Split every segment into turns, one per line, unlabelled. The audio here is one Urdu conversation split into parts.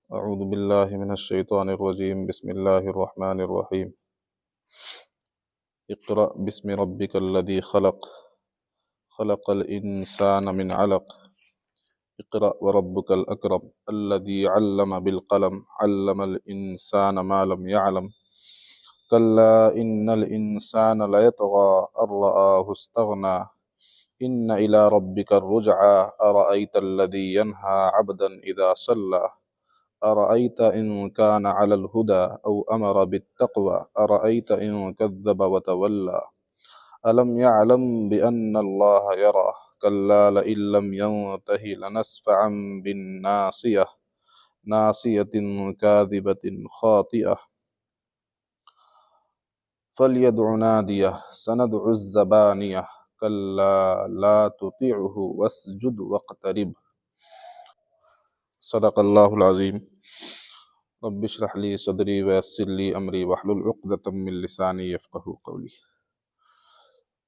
اعوذ باللہ من الشیطان الرجیم بسم اللہ الرحمن الرحیم اقرأ بسم ربک الذی خلق خلق الانسان من علق اقرأ وربک الاکرم الذی علم بالقلم علم الانسان ما لم يعلم کلا ان الانسان لیطغی ان رآہ استغنی ان الی ربک الرجعی ارأیت الذی ینہی عبدا اذا صلی أرأيت إن كان على الهدى أو أمر بالتقوى أرأيت إن كذب وتولى ألم يعلم بأن الله يرى كلا لئن لم ينته لنسفعا بالناصية ناصية كاذبة خاطئة فليدع ناديه سندع الزبانية كلا لا تطيعه واسجد واقترب صدق اللہ العظیم رب اشرح لی صدری ویسر لی امری واحلل عقدۃ من لسانی یفقہوا قولی۔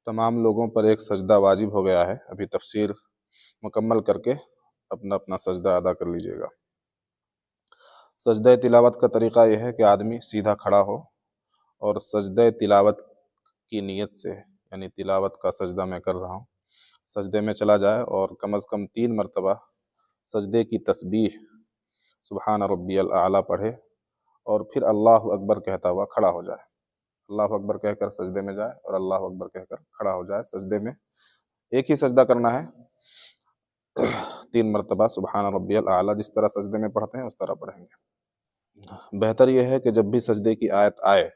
تمام لوگوں پر ایک سجدہ واجب ہو گیا ہے، ابھی تفسیر مکمل کر کے اپنا اپنا سجدہ ادا کر لیجیے گا۔ سجدہ تلاوت کا طریقہ یہ ہے کہ آدمی سیدھا کھڑا ہو اور سجدہ تلاوت کی نیت سے، یعنی تلاوت کا سجدہ میں کر رہا ہوں، سجدے میں چلا جائے اور کم از کم 3 مرتبہ سجدے کی تسبیح سبحان ربی الاعلیٰ پڑھے اور پھر اللہ اکبر کہتا ہوا کھڑا ہو جائے۔ اللہ اکبر کہہ کر سجدے میں جائے اور اللہ اکبر کہہ کر کھڑا ہو جائے۔ سجدے میں ایک ہی سجدہ کرنا ہے، 3 مرتبہ سبحان ربی الاعلیٰ جس طرح سجدے میں پڑھتے ہیں اس طرح پڑھیں گے۔ بہتر یہ ہے کہ جب بھی سجدے کی آیت آئے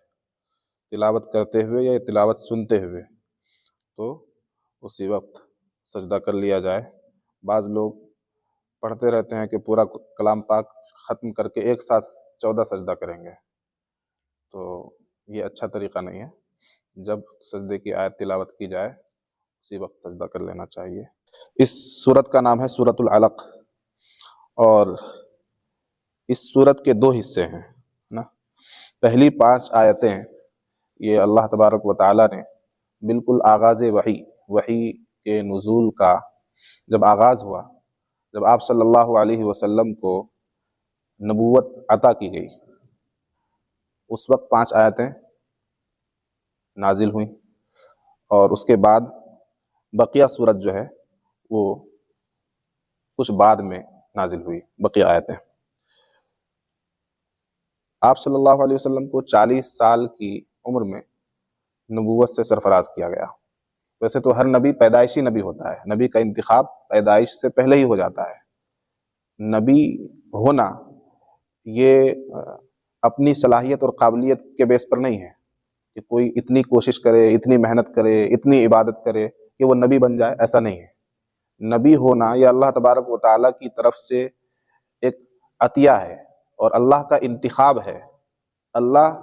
تلاوت کرتے ہوئے یا تلاوت سنتے ہوئے تو اسی وقت سجدہ کر لیا جائے۔ بعض لوگ پڑھتے رہتے ہیں کہ پورا کلام پاک ختم کر کے ایک ساتھ 14 سجدہ کریں گے، تو یہ اچھا طریقہ نہیں ہے۔ جب سجدے کی آیت تلاوت کی جائے اسی وقت سجدہ کر لینا چاہیے۔ اس سورت کا نام ہے سورۃ العلق، اور اس سورت کے 2 حصے ہیں نا۔ پہلی 5 آیتیں یہ اللہ تبارک و تعالیٰ نے بالکل آغاز وحی کے نزول کا جب آغاز ہوا، جب آپ صلی اللہ علیہ وسلم کو نبوت عطا کی گئی، اس وقت 5 آیتیں نازل ہوئیں، اور اس کے بعد بقیہ سورت جو ہے وہ کچھ بعد میں نازل ہوئی بقیہ آیتیں۔ آپ صلی اللہ علیہ وسلم کو 40 سال کی عمر میں نبوت سے سرفراز کیا گیا۔ ویسے تو ہر نبی پیدائشی نبی ہوتا ہے، نبی کا انتخاب پیدائش سے پہلے ہی ہو جاتا ہے۔ نبی ہونا یہ اپنی صلاحیت اور قابلیت کے بیس پر نہیں ہے کہ کوئی اتنی کوشش کرے، اتنی محنت کرے، اتنی عبادت کرے کہ وہ نبی بن جائے، ایسا نہیں ہے۔ نبی ہونا یہ اللہ تبارک و تعالیٰ کی طرف سے ایک عطیہ ہے اور اللہ کا انتخاب ہے۔ اللہ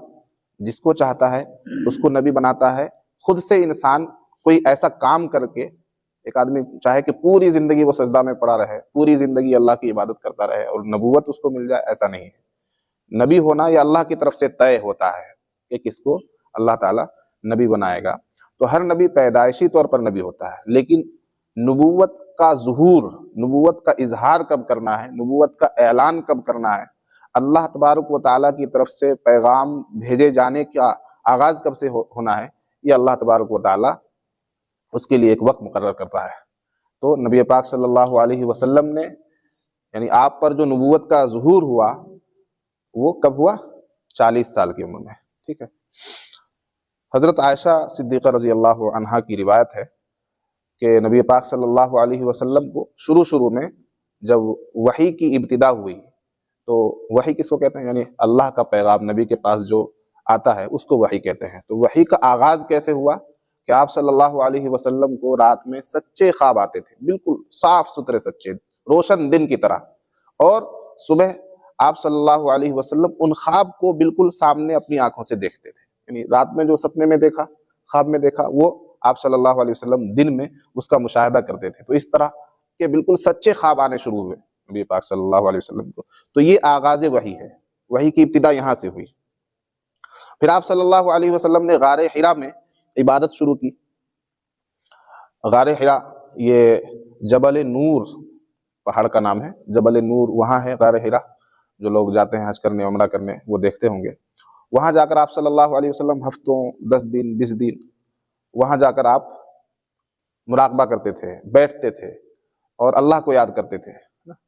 جس کو چاہتا ہے اس کو نبی بناتا ہے۔ خود سے انسان کوئی ایسا کام کر کے، ایک آدمی چاہے کہ پوری زندگی وہ سجدہ میں پڑا رہے، پوری زندگی اللہ کی عبادت کرتا رہے اور نبوت اس کو مل جائے، ایسا نہیں ہے۔ نبی ہونا یہ اللہ کی طرف سے طے ہوتا ہے کہ کس کو اللہ تعالیٰ نبی بنائے گا۔ تو ہر نبی پیدائشی طور پر نبی ہوتا ہے، لیکن نبوت کا ظہور، نبوت کا اظہار کب کرنا ہے، نبوت کا اعلان کب کرنا ہے، اللہ تبارک و تعالیٰ کی طرف سے پیغام بھیجے جانے کا آغاز کب سے ہونا ہے، یہ اللہ تبارک و تعالیٰ اس کے لیے ایک وقت مقرر کرتا ہے۔ تو نبی پاک صلی اللہ علیہ وسلم نے، یعنی آپ پر جو نبوت کا ظہور ہوا وہ کب ہوا؟ 40 سال کی عمر میں، ٹھیک ہے۔ حضرت عائشہ صدیقہ رضی اللہ عنہا کی روایت ہے کہ نبی پاک صلی اللہ علیہ وسلم کو شروع میں جب وحی کی ابتدا ہوئی، تو وحی کس کو کہتے ہیں؟ یعنی اللہ کا پیغام نبی کے پاس جو آتا ہے اس کو وحی کہتے ہیں۔ تو وحی کا آغاز کیسے ہوا کہ آپ صلی اللہ علیہ وسلم کو رات میں سچے خواب آتے تھے، بالکل صاف ستھرے سچے، روشن دن کی طرح، اور صبح آپ صلی اللہ علیہ وسلم ان خواب کو بالکل سامنے اپنی آنکھوں سے دیکھتے تھے۔ یعنی رات میں جو سپنے میں دیکھا، خواب میں دیکھا، وہ آپ صلی اللہ علیہ وسلم دن میں اس کا مشاہدہ کرتے تھے۔ تو اس طرح کے بالکل سچے خواب آنے شروع ہوئے نبی پاک صلی اللہ علیہ وسلم کو۔ تو یہ آغاز وحی ہے، وحی کی ابتدا یہاں سے ہوئی۔ پھر آپ صلی اللہ علیہ وسلم نے غار حرا میں عبادت شروع کی۔ غار حرا یہ جبل نور پہاڑ کا نام ہے، جبل نور وہاں ہے غار حرا۔ جو لوگ جاتے ہیں حج کرنے عمرہ کرنے وہ دیکھتے ہوں گے، وہاں جا کر آپ صلی اللہ علیہ وسلم ہفتوں 10 دن 20 دن وہاں جا کر آپ مراقبہ کرتے تھے، بیٹھتے تھے اور اللہ کو یاد کرتے تھے۔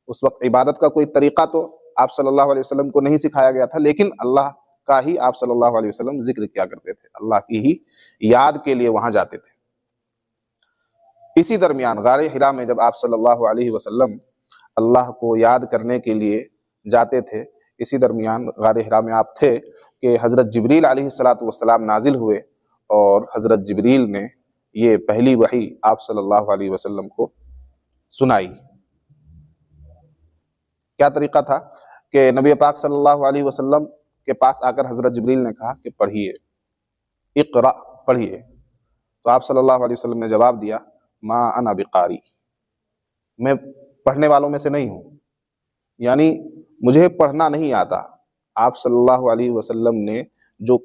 اس وقت عبادت کا کوئی طریقہ تو آپ صلی اللہ علیہ وسلم کو نہیں سکھایا گیا تھا، لیکن اللہ کا ہی آپ صلی اللہ علیہ وسلم ذکر کیا کرتے تھے، اللہ کی ہی یاد کے لیے وہاں جاتے تھے۔ اسی درمیان غار حرا میں جب آپ صلی اللہ علیہ وسلم اللہ کو یاد کرنے کے لیے جاتے تھے، اسی درمیان غار حرا میں آپ تھے کہ حضرت جبریل علیہ السلام نازل ہوئے اور حضرت جبریل نے یہ پہلی وحی آپ صلی اللہ علیہ وسلم کو سنائی۔ کیا طریقہ تھا کہ نبی پاک صلی اللہ علیہ وسلم کے پاس آ کر حضرت جبریل نے کہا کہ پڑھیے، اقرأ، پڑھیے، تو آپ صلی اللہ علیہ وسلم نے جواب دیا ما انا بقاری، میں پڑھنے والوں میں سے نہیں ہوں، یعنی مجھے پڑھنا نہیں آتا۔ آپ صلی اللہ علیہ وسلم نے جو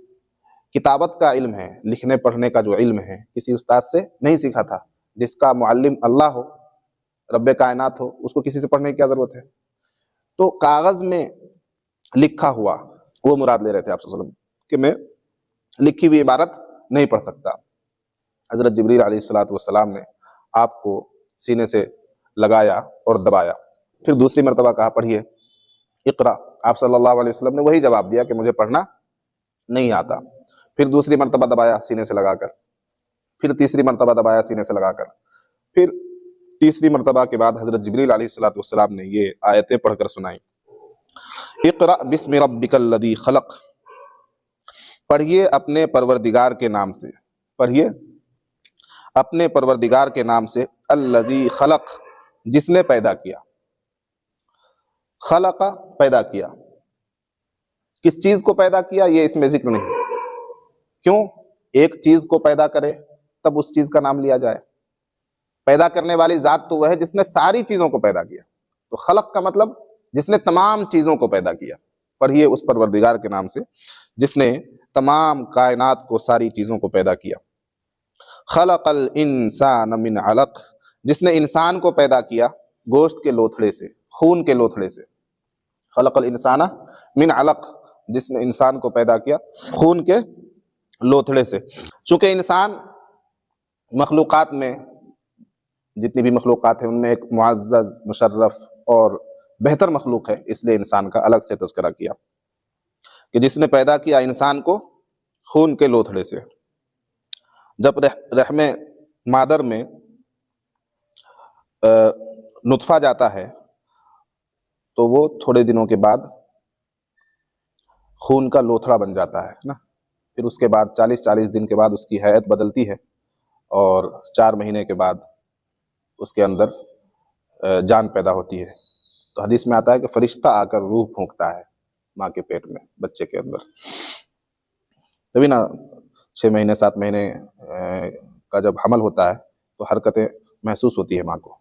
کتابت کا علم ہے، لکھنے پڑھنے کا جو علم ہے، کسی استاد سے نہیں سیکھا تھا۔ جس کا معلم اللہ ہو، رب کائنات ہو، اس کو کسی سے پڑھنے کی کیا ضرورت ہے؟ تو کاغذ میں لکھا ہوا وہ مراد لے رہے تھے آپ صلی اللہ علیہ وسلم کہ میں لکھی ہوئی عبارت نہیں پڑھ سکتا۔ حضرت جبریل علیہ السلام نے آپ کو سینے سے لگایا اور دبایا، پھر دوسری مرتبہ کہا پڑھیے، اقرا۔ آپ صلی اللہ علیہ وسلم نے وہی جواب دیا کہ مجھے پڑھنا نہیں آتا۔ پھر دوسری مرتبہ دبایا سینے سے لگا کر، پھر تیسری مرتبہ دبایا سینے سے لگا کر، پھر تیسری مرتبہ کے بعد حضرت جبریل علیہ السلام نے یہ آیتیں پڑھ کر سنائی، اقرأ بسم ربک الذی خلق، پڑھیے اپنے پروردگار کے نام سے، پڑھیے اپنے پروردگار کے نام سے، الذی خلق، جس نے پیدا کیا، خلق پیدا کیا، کس چیز کو پیدا کیا یہ اس میں ذکر نہیں، کیوں؟ ایک چیز کو پیدا کرے تب اس چیز کا نام لیا جائے، پیدا کرنے والی ذات تو وہ ہے جس نے ساری چیزوں کو پیدا کیا، تو خلق کا مطلب جس نے تمام چیزوں کو پیدا کیا۔ پڑھیے اس پروردگار کے نام سے جس نے تمام کائنات کو، ساری چیزوں کو پیدا کیا۔ خلق الانسان من علق، جس نے انسان کو پیدا کیا گوشت کے لوتھڑے سے، خون کے لوتھڑے سے۔ خلق الانسان من علق، جس نے انسان کو پیدا کیا خون کے لوتھڑے سے۔ چونکہ انسان مخلوقات میں، جتنی بھی مخلوقات ہیں ان میں ایک معزز، مشرف اور بہتر مخلوق ہے، اس لیے انسان کا الگ سے تذکرہ کیا کہ جس نے پیدا کیا انسان کو خون کے لوتھڑے سے۔ جب رحم مادر میں نطفہ جاتا ہے تو وہ تھوڑے دنوں کے بعد خون کا لوتھڑا بن جاتا ہے نا، پھر اس کے بعد 40 دن کے بعد اس کی حیت بدلتی ہے اور 4 مہینے کے بعد اس کے اندر جان پیدا ہوتی ہے۔ تو حدیث میں آتا ہے کہ فرشتہ آ کر روح پھونکتا ہے ماں کے پیٹ میں، بچے کے اندر، تبھی نا 6 مہینے 7 مہینے کا جب حمل ہوتا ہے تو حرکتیں محسوس ہوتی ہے ماں کو۔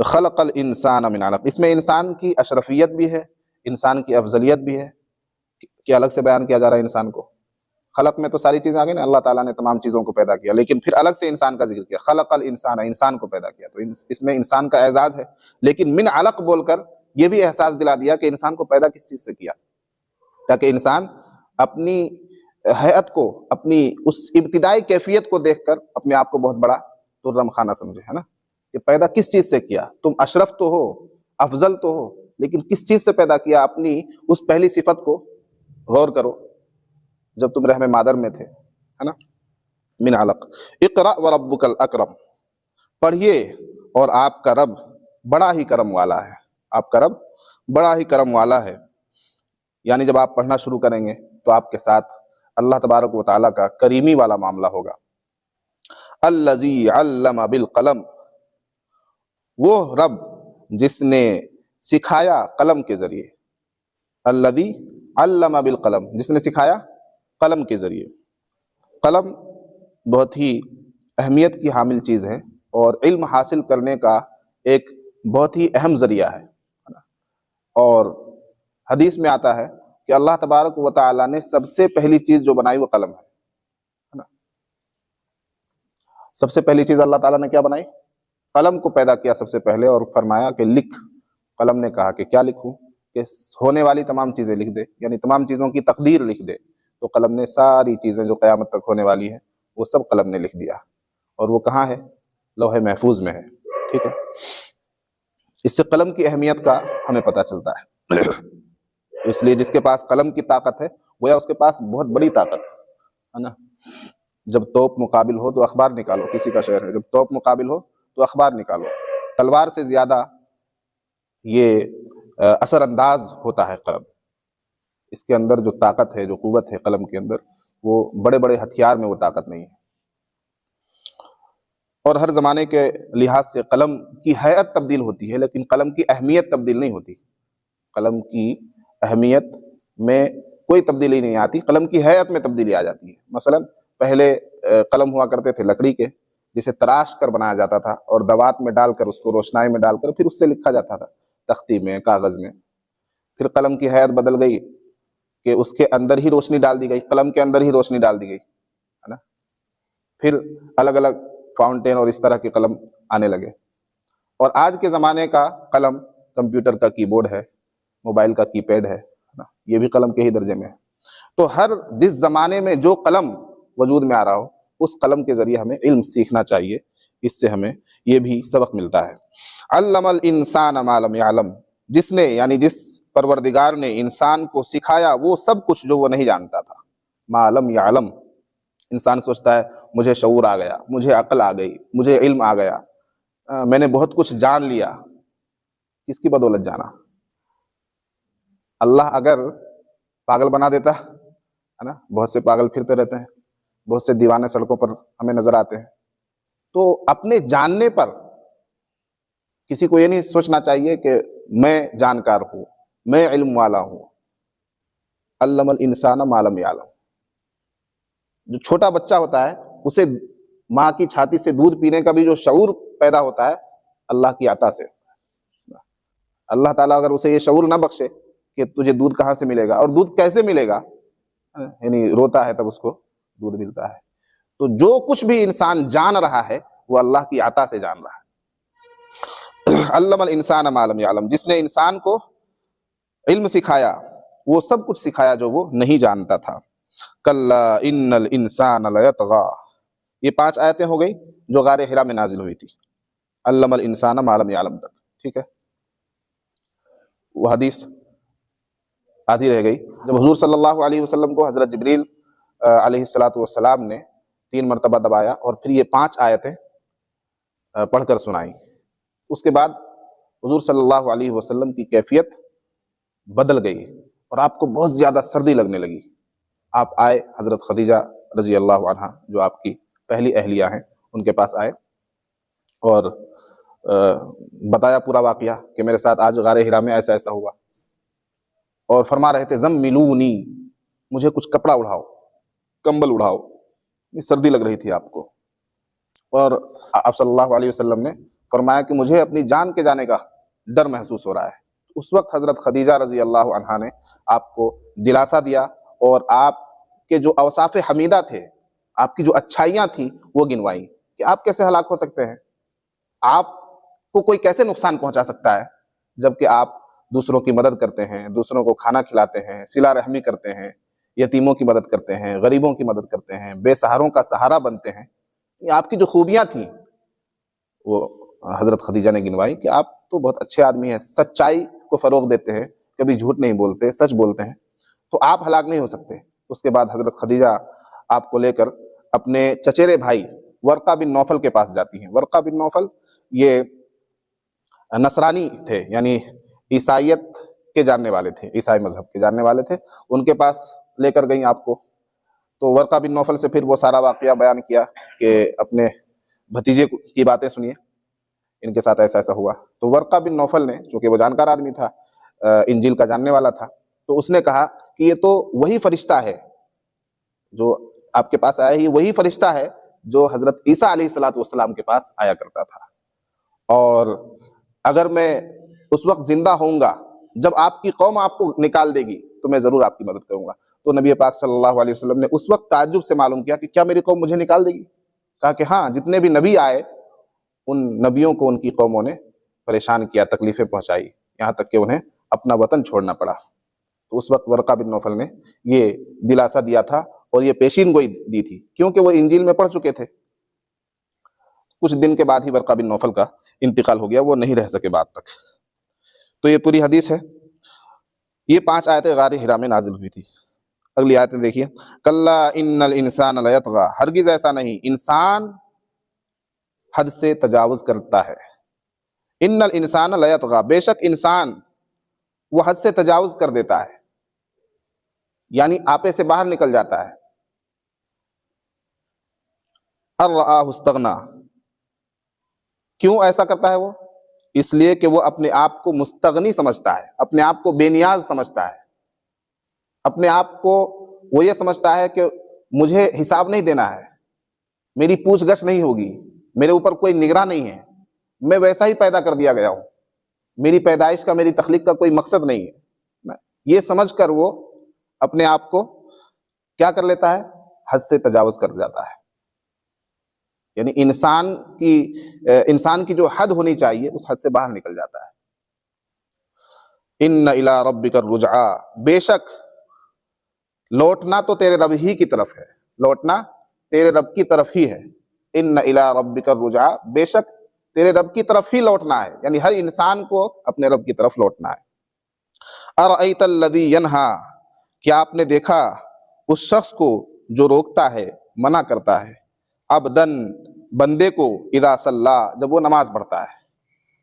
خلق الانسان من علق، اس میں انسان کی اشرفیت بھی ہے، انسان کی افضلیت بھی ہے کہ الگ سے بیان کیا جا رہا ہے انسان کو۔ خلق میں تو ساری چیزیں آ گئی نا، اللہ تعالیٰ نے تمام چیزوں کو پیدا کیا، لیکن پھر الگ سے انسان کا ذکر کیا، خلق الانسان، انسان کو پیدا کیا، تو اس میں انسان کا اعزاز ہے، لیکن من علق بول کر یہ بھی احساس دلا دیا کہ انسان کو پیدا کس چیز سے کیا، تاکہ انسان اپنی حیات کو، اپنی اس ابتدائی کیفیت کو دیکھ کر اپنے آپ کو بہت بڑا ترم خانہ سمجھے، ہے نا، کہ پیدا کس چیز سے کیا، تم اشرف تو ہو، افضل تو ہو، لیکن کس چیز سے پیدا کیا، اپنی اس پہلی صفت کو غور کرو جب تم رحم مادر میں تھے، ہے نا۔ من علق، اقرأ وربک الاکرم، پڑھیے اور آپ کا رب بڑا ہی کرم والا ہے، آپ کا رب بڑا ہی کرم والا ہے، یعنی جب آپ پڑھنا شروع کریں گے تو آپ کے ساتھ اللہ تبارک و تعالیٰ کا کریمی والا معاملہ ہوگا۔ الذی علم بالقلم، وہ رب جس نے سکھایا قلم کے ذریعے، الذی علم بالقلم، جس نے سکھایا قلم کے ذریعے۔ قلم بہت ہی اہمیت کی حامل چیز ہے اور علم حاصل کرنے کا ایک بہت ہی اہم ذریعہ ہے، اور حدیث میں آتا ہے کہ اللہ تبارک و تعالیٰ نے سب سے پہلی چیز جو بنائی وہ قلم ہے، سب سے پہلی چیز اللہ تعالیٰ نے کیا بنائی؟ قلم کو پیدا کیا سب سے پہلے، اور فرمایا کہ لکھ۔ قلم نے کہا کہ کیا لکھوں؟ کہ ہونے والی تمام چیزیں لکھ دے، یعنی تمام چیزوں کی تقدیر لکھ دے، تو قلم نے ساری چیزیں جو قیامت تک ہونے والی ہیں وہ سب قلم نے لکھ دیا، اور وہ کہاں ہے؟ لوح محفوظ میں ہے، ٹھیک ہے۔ اس سے قلم کی اہمیت کا ہمیں پتہ چلتا ہے۔ اس لیے جس کے پاس قلم کی طاقت ہے گویا اس کے پاس بہت بڑی طاقت ہے نا۔ جب توپ مقابل ہو تو اخبار نکالو، کسی کا شعر ہے، جب توپ مقابل ہو تو اخبار نکالو۔ تلوار سے زیادہ یہ اثر انداز ہوتا ہے قلم، اس کے اندر جو طاقت ہے، جو قوت ہے قلم کے اندر، وہ بڑے بڑے ہتھیار میں وہ طاقت نہیں ہے۔ اور ہر زمانے کے لحاظ سے قلم کی ہیئت تبدیل ہوتی ہے، لیکن قلم کی اہمیت تبدیل نہیں ہوتی۔ قلم کی اہمیت میں کوئی تبدیلی نہیں آتی، قلم کی ہیئت میں تبدیلی آ جاتی ہے۔ مثلا پہلے قلم ہوا کرتے تھے لکڑی کے، جسے تراش کر بنایا جاتا تھا اور دوات میں ڈال کر، اس کو روشنائی میں ڈال کر پھر اس سے لکھا جاتا تھا، تختی میں، کاغذ میں۔ پھر قلم کی ہیئت بدل گئی کہ اس کے اندر ہی روشنی ڈال دی گئی، قلم کے اندر ہی روشنی ڈال دی گئی، ہے نا۔ پھر الگ الگ فاؤنٹین اور اس طرح کے قلم آنے لگے، اور آج کے زمانے کا قلم کمپیوٹر کا کی بورڈ ہے، موبائل کا کی پیڈ ہے نا، یہ بھی قلم کے ہی درجے میں ہے۔ تو ہر جس زمانے میں جو قلم وجود میں آ رہا ہو، اس قلم کے ذریعے ہمیں علم سیکھنا چاہیے، اس سے ہمیں یہ بھی سبق ملتا ہے۔ علم الانسان ما لم یعلم، جس نے، یعنی جس پروردگار نے انسان کو سکھایا وہ سب کچھ جو وہ نہیں جانتا تھا۔ ما لم یعلم، انسان سوچتا ہے مجھے شعور آ گیا، مجھے عقل آ گئی، مجھے علم آ گیا، میں نے بہت کچھ جان لیا۔ کس کی بدولت جانا؟ اللہ اگر پاگل بنا دیتا ہے نا، بہت سے پاگل پھرتے رہتے ہیں، بہت سے دیوانے سڑکوں پر ہمیں نظر آتے ہیں، تو اپنے جاننے پر کسی کو یہ نہیں سوچنا چاہیے کہ میں جانکار ہوں، میں علم والا ہوں۔ علم الانسان ما لم یعلم، جو چھوٹا بچہ ہوتا ہے اسے ماں کی چھاتی سے دودھ پینے کا بھی جو شعور پیدا ہوتا ہے اللہ کی عطا سے۔ اللہ تعالیٰ اگر اسے یہ شعور نہ بخشے کہ تجھے دودھ کہاں سے ملے گا اور دودھ کیسے ملے گا، یعنی روتا ہے تب اس کو دودھ ملتا ہے، تو جو کچھ بھی انسان جان رہا ہے وہ اللہ کی عطا سے جان رہا ہے۔ علم الانسان ما لم یعلم، جس نے انسان کو علم سکھایا وہ سب کچھ سکھایا جو وہ نہیں جانتا تھا۔ کلا ان الانسان لیطغی، یہ 5 آیتیں ہو گئی جو غار حرا میں نازل ہوئی تھی، علم الانسان ما لم یعلم تک، ٹھیک ہے۔ وہ حدیث آدھی رہ گئی جب حضور صلی اللہ علیہ وسلم کو حضرت جبریل علیہ السلام نے 3 مرتبہ دبایا اور پھر یہ 5 آیتیں پڑھ کر سنائیں۔ اس کے بعد حضور صلی اللہ علیہ وسلم کی کیفیت بدل گئی اور آپ کو بہت زیادہ سردی لگنے لگی۔ آپ آئے حضرت خدیجہ رضی اللہ عنہا جو آپ کی پہلی اہلیہ ہیں، ان کے پاس آئے اور بتایا پورا واقعہ کہ میرے ساتھ آج غار حرا میں ایسا ایسا ہوا، اور فرما رہے تھے زملونی، مجھے کچھ کپڑا اڑاؤ، کمبل اڑاؤ، یہ سردی لگ رہی تھی آپ کو۔ اور آپ صلی اللہ علیہ وسلم نے فرمایا کہ مجھے اپنی جان کے جانے کا ڈر محسوس ہو رہا ہے۔ اس وقت حضرت خدیجہ رضی اللہ عنہا نے آپ کو دلاسا دیا اور آپ کے جو اوصاف حمیدہ تھے، آپ کی جو اچھائیاں تھیں وہ گنوائیں کہ آپ کیسے ہلاک ہو سکتے ہیں، آپ کو کوئی کیسے نقصان پہنچا سکتا ہے، جبکہ آپ دوسروں کی مدد کرتے ہیں، دوسروں کو کھانا کھلاتے ہیں، صلہ رحمی کرتے ہیں، یتیموں کی مدد کرتے ہیں، غریبوں کی مدد کرتے ہیں، بے سہاروں کا سہارا بنتے ہیں۔ یہ آپ کی جو خوبیاں تھیں وہ حضرت خدیجہ نے گنوائی کہ آپ تو بہت اچھے آدمی ہیں، سچائی کو فروغ دیتے ہیں، کبھی جھوٹ نہیں بولتے، سچ بولتے ہیں، تو آپ ہلاک نہیں ہو سکتے۔ اس کے بعد حضرت خدیجہ آپ کو لے کر اپنے چچیرے بھائی ورقہ بن نوفل کے پاس جاتی ہیں۔ ورقہ بن نوفل یہ نصرانی تھے، یعنی عیسائیت کے جاننے والے تھے، عیسائی مذہب کے جاننے والے تھے، ان کے پاس لے کر گئیں آپ کو۔ تو ورقہ بن نوفل سے پھر وہ سارا واقعہ بیان کیا کہ اپنے بھتیجے کی باتیں سنیے، ان کے ساتھ ایسا ایسا ہوا۔ تو ورقہ بن نوفل نے، چونکہ وہ جانکار آدمی تھا، انجیل کا جاننے والا تھا، تو اس نے کہا کہ یہ تو وہی فرشتہ ہے جو آپ کے پاس آیا، ہی وہی فرشتہ ہے جو حضرت عیسیٰ علیہ السلام کے پاس آیا کرتا تھا، اور اگر میں اس وقت زندہ ہوں گا جب آپ کی قوم آپ کو نکال دے گی تو میں ضرور آپ کی مدد کروں گا۔ تو نبی پاک صلی اللہ علیہ وسلم نے اس وقت تعجب سے معلوم کیا کہ کیا میری قوم مجھے نکال دے گی؟ کہا کہ ہاں، جتنے بھی نبی آئے ان نبیوں کو ان کی قوموں نے پریشان کیا، تکلیفیں پہنچائی، یہاں تک کہ انہیں اپنا وطن چھوڑنا پڑا۔ تو اس وقت ورقہ بن نوفل نے یہ دلاسا دیا تھا اور یہ پیشین گوئی دی تھی، کیونکہ وہ انجیل میں پڑھ چکے تھے۔ کچھ دن کے بعد ہی ورقہ بن نوفل کا انتقال ہو گیا، وہ نہیں رہ سکے بعد تک۔ تو یہ پوری حدیث ہے۔ یہ 5 آیتیں غار حرا میں نازل ہوئی تھی۔ اگلی آیتیں دیکھیے، کلا ان الانسان لیطغی، ہرگز ایسا نہیں، انسان حد سے تجاوز کرتا ہے۔ ان الانسان لیطغی، بے شک انسان وہ حد سے تجاوز کر دیتا ہے، یعنی آپے سے باہر نکل جاتا ہے۔ ان رآہ استغنی، کیوں ایسا کرتا ہے وہ؟ اس لیے کہ وہ اپنے آپ کو مستغنی سمجھتا ہے، اپنے آپ کو بے نیاز سمجھتا ہے، اپنے آپ کو وہ یہ سمجھتا ہے کہ مجھے حساب نہیں دینا ہے، میری پوچھ گچھ نہیں ہوگی، میرے اوپر کوئی نگراں نہیں ہے، میں ویسا ہی پیدا کر دیا گیا ہوں، میری پیدائش کا، میری تخلیق کا کوئی مقصد نہیں ہے۔ یہ سمجھ کر وہ اپنے آپ کو کیا کر لیتا ہے؟ حد سے تجاوز کر جاتا ہے۔ یعنی انسان کی جو حد ہونی چاہیے اس حد سے باہر نکل جاتا ہے۔ ان الی ربک الرجعی، بے شک لوٹنا تو تیرے رب ہی کی طرف ہے، لوٹنا تیرے رب کی طرف ہی ہے۔ ان الی ربک الرجعی، بے شک تیرے رب کی طرف ہی لوٹنا ہے، یعنی ہر انسان کو اپنے رب کی طرف لوٹنا ہے۔ ارأیت الذی ینہا، کیا آپ نے دیکھا اس شخص کو جو روکتا ہے، منع کرتا ہے، عبدن بندے کو، اذا صلی، جب وہ نماز پڑھتا ہے۔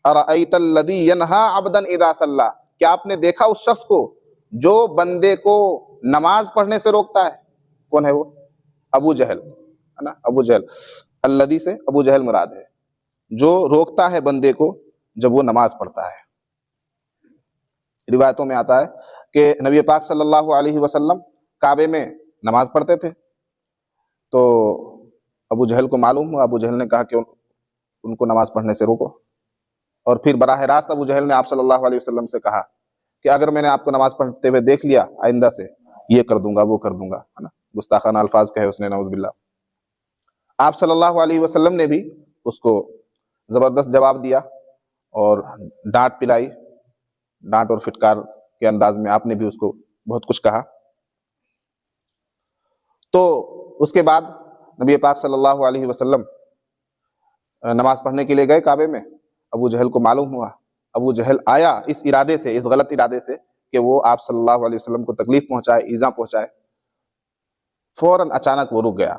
ارأیت الذی ینہا عبدا اذا صلی، کیا آپ نے دیکھا اس شخص کو جو بندے کو نماز پڑھنے سے روکتا ہے؟ کون ہے وہ؟ ابو جہل، ہے نا، ابو جہل۔ الذی سے ابو جہل مراد ہے، جو روکتا ہے بندے کو جب وہ نماز پڑھتا ہے۔ روایتوں میں آتا ہے کہ نبی پاک صلی اللہ علیہ وسلم کعبے میں نماز پڑھتے تھے، تو ابو جہل کو معلوم ہوا، ابو جہل نے کہا کہ ان کو نماز پڑھنے سے روکو، اور پھر براہ راست ابو جہل نے آپ صلی اللہ علیہ وسلم سے کہا کہ اگر میں نے آپ کو نماز پڑھتے ہوئے دیکھ لیا، آئندہ سے یہ کر دوں گا، وہ کر دوں گا، ہے نا، گستاخانہ الفاظ کہے اس نے، نعوذ باللہ۔ آپ صلی اللہ علیہ وسلم نے بھی اس کو زبردست جواب دیا اور ڈانٹ پلائی، ڈانٹ اور فٹکار کے انداز میں آپ نے بھی اس کو بہت کچھ کہا۔ تو اس کے بعد نبی پاک صلی اللہ علیہ وسلم نماز پڑھنے کے لیے گئے کعبے میں، ابو جہل کو معلوم ہوا، ابو جہل آیا اس ارادے سے، اس غلط ارادے سے کہ وہ آپ صلی اللہ علیہ وسلم کو تکلیف پہنچائے، ایذا پہنچائے۔ فوراً اچانک وہ رک گیا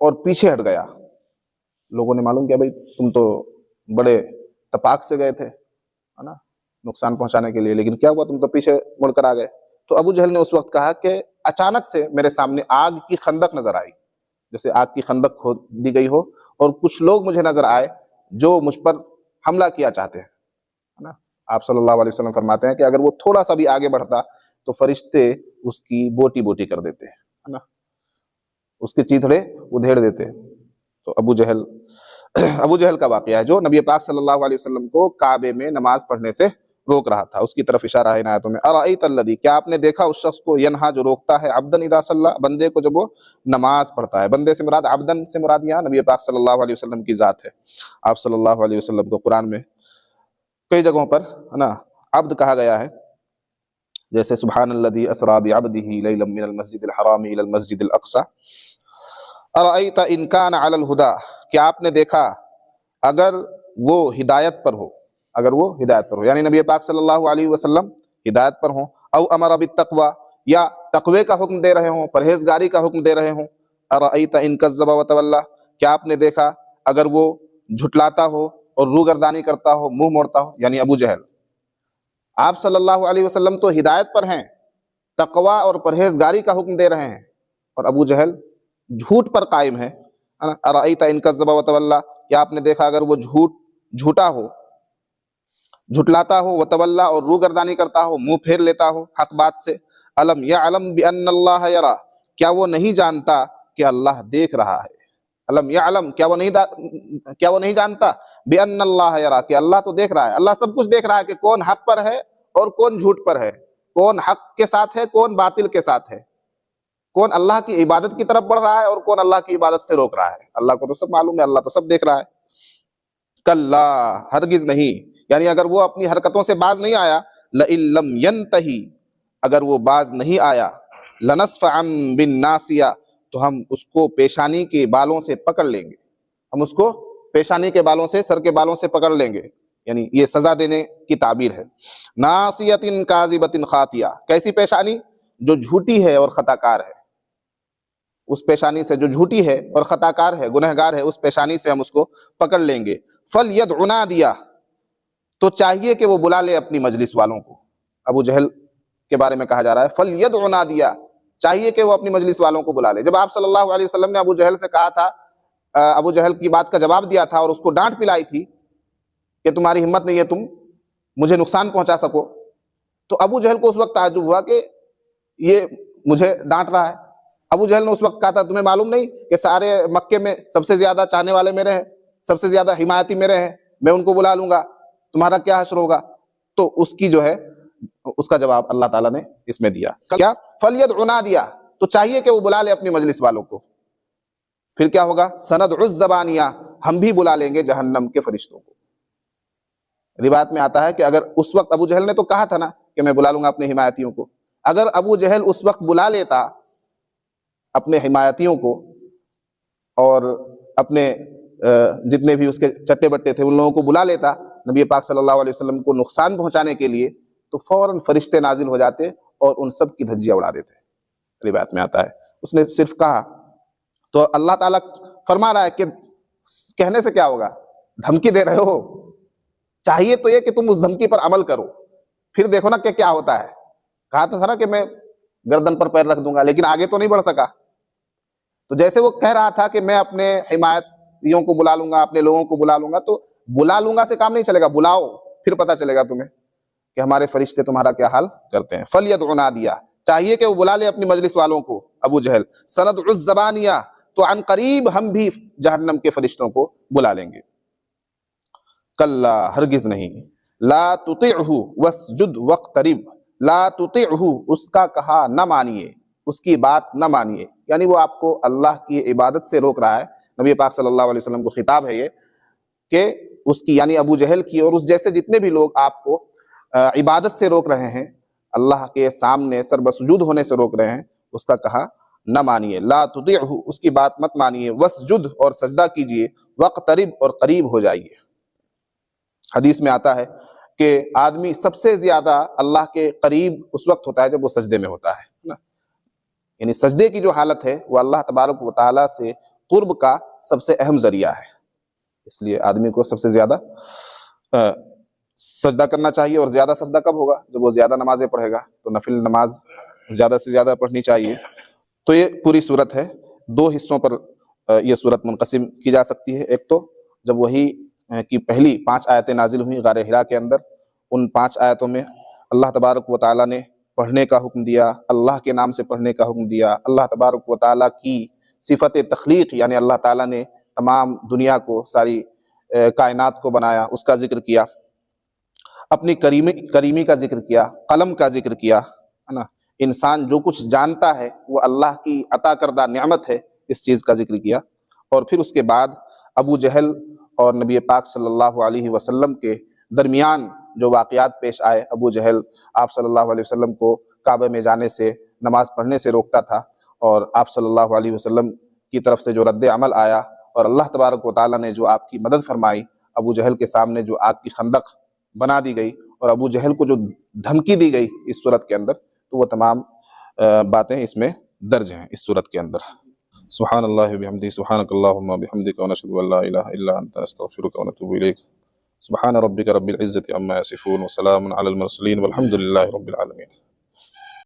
اور پیچھے ہٹ گیا۔ لوگوں نے معلوم کیا، بھائی تم تو بڑے تپاک سے گئے تھے، ہے نا، نقصان پہنچانے کے لیے، لیکن کیا ہوا، تم تو پیچھے مڑ کر آ گئے۔ تو ابو جہل نے اس وقت کہا کہ اچانک سے میرے سامنے آگ کی خندق نظر آئی، جیسے آگ کی خندق کھود دی گئی ہو، اور کچھ لوگ مجھے نظر آئے جو مجھ پر حملہ کیا چاہتے ہیں، ہے نا۔ آپ صلی اللہ علیہ وسلم فرماتے ہیں کہ اگر وہ تھوڑا سا بھی آگے بڑھتا تو فرشتے اس کی بوٹی بوٹی کر دیتے، ہے نا، اس کے چیتڑے ادھیڑ دیتے۔ تو ابو جہل کا واقعہ ہے جو نبی پاک صلی اللہ علیہ وسلم کو کعبے میں نماز پڑھنے سے روک رہا تھا، اس کی طرف اشارہ ہے ان آیتوں میں۔ ارأیت الذی، کیا آپ نے دیکھا اس شخص کو، ینہا جو روکتا ہے، عبدن اذا صلی، بندے کو جب وہ نماز پڑھتا ہے۔ بندے سے مراد، عبدن سے مراد یہاں نبی پاک صلی اللہ علیہ وسلم کی ذات ہے۔ آپ صلی اللہ علیہ وسلم کو قرآن میں کئی جگہوں پر، ہے نا، عبد کہا گیا ہے، جیسے سبحان الذی اسری بعبدہ لیلا من المسجد الحرام الی المسجد الاقصی۔ ارأیت ان کان علی الہدی، کیا آپ نے دیکھا اگر وہ ہدایت پر ہو، اگر وہ ہدایت پر ہو، یعنی نبی پاک صلی اللہ علیہ وسلم ہدایت پر ہوں، او امر بالتقوی، یا تقوی کا حکم دے رہے ہوں، پرہیزگاری کا حکم دے رہے ہوں۔ ارأیت ان کذب وتولی، کیا آپ نے دیکھا اگر وہ جھٹلاتا ہو اور روگردانی کرتا ہو، منہ موڑتا ہو، یعنی ابو جہل۔ آپ صلی اللہ علیہ وسلم تو ہدایت پر ہیں، تقوی اور پرہیزگاری کا حکم دے رہے ہیں، اور ابو جہل جھوٹ پر قائم ہے۔ ارأیت ان کذب وتولی، کیا آپ نے دیکھا اگر وہ جھوٹا ہو، جھٹلاتا ہو، وتولی اور روگردانی کرتا ہو، منہ پھیر لیتا ہو حق بات سے۔ الم یعلم بان اللہ یری، کیا وہ نہیں جانتا کہ اللہ دیکھ رہا ہے؟ الم یعلم، کیا وہ نہیں جانتا، بان اللہ یری، کہ اللہ تو دیکھ رہا ہے، اللہ سب کچھ دیکھ رہا ہے کہ کون حق پر ہے اور کون جھوٹ پر ہے، کون حق کے ساتھ ہے، کون باطل کے ساتھ ہے، کون اللہ کی عبادت کی طرف بڑھ رہا ہے اور کون اللہ کی عبادت سے روک رہا ہے۔ اللہ کو تو سب معلوم ہے، اللہ تو سب دیکھ رہا ہے۔ کلا، ہرگز نہیں، یعنی اگر وہ اپنی حرکتوں سے باز نہیں آیا لئن لم ينتہی، اگر وہ باز نہیں آیا، لنصفعا بالناصیہ، تو ہم اس کو پیشانی کے بالوں سے پکڑ لیں گے، ہم اس کو پیشانی کے بالوں سے، سر کے بالوں سے پکڑ لیں گے، یعنی یہ سزا دینے کی تعبیر ہے۔ ناصیۃ کاذبۃ خاطیہ، کیسی پیشانی؟ جو جھوٹی ہے اور خطا کار ہے، اس پیشانی سے جو جھوٹی ہے اور خطا کار ہے، گنہگار ہے، اس پیشانی سے ہم اس کو پکڑ لیں گے۔ فَلْيَدْعُ نَادِيَهُ، تو چاہیے کہ وہ بلا لے اپنی مجلس والوں کو۔ ابو جہل کے بارے میں کہا جا رہا ہے فَلْيَدْعُ نَادِيَهُ، چاہیے کہ وہ اپنی مجلس والوں کو بلا لے۔ جب آپ صلی اللہ علیہ وسلم نے ابو جہل سے کہا تھا، ابو جہل کی بات کا جواب دیا تھا اور اس کو ڈانٹ پلائی تھی کہ تمہاری ہمت نہیں ہے تم مجھے نقصان پہنچا سکو، تو ابو جہل کو اس وقت تعجب ہوا کہ یہ مجھے ڈانٹ رہا ہے۔ ابو جہل نے اس وقت کہا تھا تمہیں معلوم نہیں کہ سارے مکے میں سب سے زیادہ چاہنے والے میرے ہیں، سب سے زیادہ حمایتی میرے ہیں، میں ان کو بلا لوں گا، تمہارا کیا حشر ہوگا؟ تو اس کی جو ہے اس کا جواب اللہ تعالیٰ نے اس میں دیا، کیا؟ فَلْيَدْعُ نَادِيَهُ، تو چاہیے کہ وہ بلا لے اپنی مجلس والوں کو۔ پھر کیا ہوگا؟ سَنَدْعُ الزَّبَانِيَةَ، ہم بھی بلا لیں گے جہنم کے فرشتوں کو۔ روایت میں آتا ہے کہ اگر اس وقت ابو جہل نے تو کہا تھا نا کہ میں بلا لوں گا اپنے حمایتیوں کو، اگر ابو جہل اس وقت بلا لیتا اپنے حمایتیوں کو اور اپنے جتنے بھی اس کے چٹے بٹے تھے ان لوگوں کو بلا لیتا نبی پاک صلی اللہ علیہ وسلم کو نقصان پہنچانے کے لیے، تو فوراً فرشتے نازل ہو جاتے اور ان سب کی دھجیاں اڑا دیتے۔ روایت میں آتا ہے اس نے صرف کہا، تو اللہ تعالیٰ فرما رہا ہے کہ کہنے سے کیا ہوگا، دھمکی دے رہے ہو، چاہیے تو یہ کہ تم اس دھمکی پر عمل کرو، پھر دیکھو نا کہ کیا ہوتا ہے۔ کہا تھا نا کہ میں گردن پر پیر رکھ دوں گا، لیکن آگے تو نہیں بڑھ سکا۔ تو جیسے وہ کہہ رہا تھا کہ میں اپنے حمایتیوں کو بلا لوں گا، اپنے لوگوں کو بلا لوں گا، تو بلا لوں گا سے کام نہیں چلے گا، بلاؤ، پھر پتہ چلے گا تمہیں کہ ہمارے فرشتے تمہارا کیا حال کرتے ہیں۔ فَلْيَدْعُ نَادِيَهُ، چاہیے کہ وہ بلا لے اپنی مجلس والوں کو، ابو جہل۔ سَنَدْعُ الزَّبَانِيَةَ، تو عن قریب ہم بھی جہنم کے فرشتوں کو بلا لیں گے۔ کلا، ہرگز نہیں، لا تطعہ واسجد واقترب، لا تطعہ، اس کا کہا نہ مانیے، اس کی بات نہ مانیے، یعنی وہ آپ کو اللہ کی عبادت سے روک رہا ہے۔ نبی پاک صلی اللہ علیہ وسلم کو خطاب ہے یہ کہ اس کی، یعنی ابو جہل کی اور اس جیسے جتنے بھی لوگ آپ کو عبادت سے روک رہے ہیں، اللہ کے سامنے سر بسجود ہونے سے روک رہے ہیں، اس کا کہا نہ مانیے۔ لا تطعہ، اس کی بات مت مانیے، واسجد، اور سجدہ کیجئے، واقترب، اور قریب ہو جائیے۔ حدیث میں آتا ہے کہ آدمی سب سے زیادہ اللہ کے قریب اس وقت ہوتا ہے جب وہ سجدے میں ہوتا ہے نا، یعنی سجدے کی جو حالت ہے وہ اللہ تبارک و تعالیٰ سے قرب کا سب سے اہم ذریعہ ہے، اس لیے آدمی کو سب سے زیادہ سجدہ کرنا چاہیے۔ اور زیادہ سجدہ کب ہوگا؟ جب وہ زیادہ نمازیں پڑھے گا، تو نفل نماز زیادہ سے زیادہ پڑھنی چاہیے۔ تو یہ پوری صورت ہے، دو حصوں پر یہ صورت منقسم کی جا سکتی ہے۔ ایک تو جب وہی کی پہلی 5 آیتیں نازل ہوئیں غار حرا کے اندر، ان 5 آیتوں میں اللہ تبارک و تعالیٰ نے پڑھنے کا حکم دیا، اللہ کے نام سے پڑھنے کا حکم دیا، اللہ تبارک و تعالیٰ کی صفت تخلیق، یعنی اللہ تعالیٰ نے تمام دنیا کو، ساری کائنات کو بنایا، اس کا ذکر کیا، اپنی کریمی کا ذکر کیا، قلم کا ذکر کیا، ہے نا، انسان جو کچھ جانتا ہے وہ اللہ کی عطا کردہ نعمت ہے، اس چیز کا ذکر کیا۔ اور پھر اس کے بعد ابو جہل اور نبی پاک صلی اللہ علیہ وسلم کے درمیان جو واقعات پیش آئے، ابو جہل آپ صلی اللہ علیہ وسلم کو کعبہ میں جانے سے، نماز پڑھنے سے روکتا تھا، اور آپ صلی اللہ علیہ وسلم کی طرف سے جو رد عمل آیا، اور اللہ تبارک و تعالیٰ نے جو آپ کی مدد فرمائی، ابو جہل کے سامنے جو آگ کی خندق بنا دی گئی، اور ابو جہل کو جو دھمکی دی گئی اس صورت کے اندر، تو وہ تمام باتیں اس میں درج ہیں اس صورت کے اندر۔ سبحان اللہ بحمدہ، سبحانک اللہم بحمدک، ونشہد ان لا الہ الا انت، استغفرک ونتوب الیک۔ سبحان ربک رب العزة عما یصفون، وسلام علی المرسلین، والحمد للہ رب العالمین۔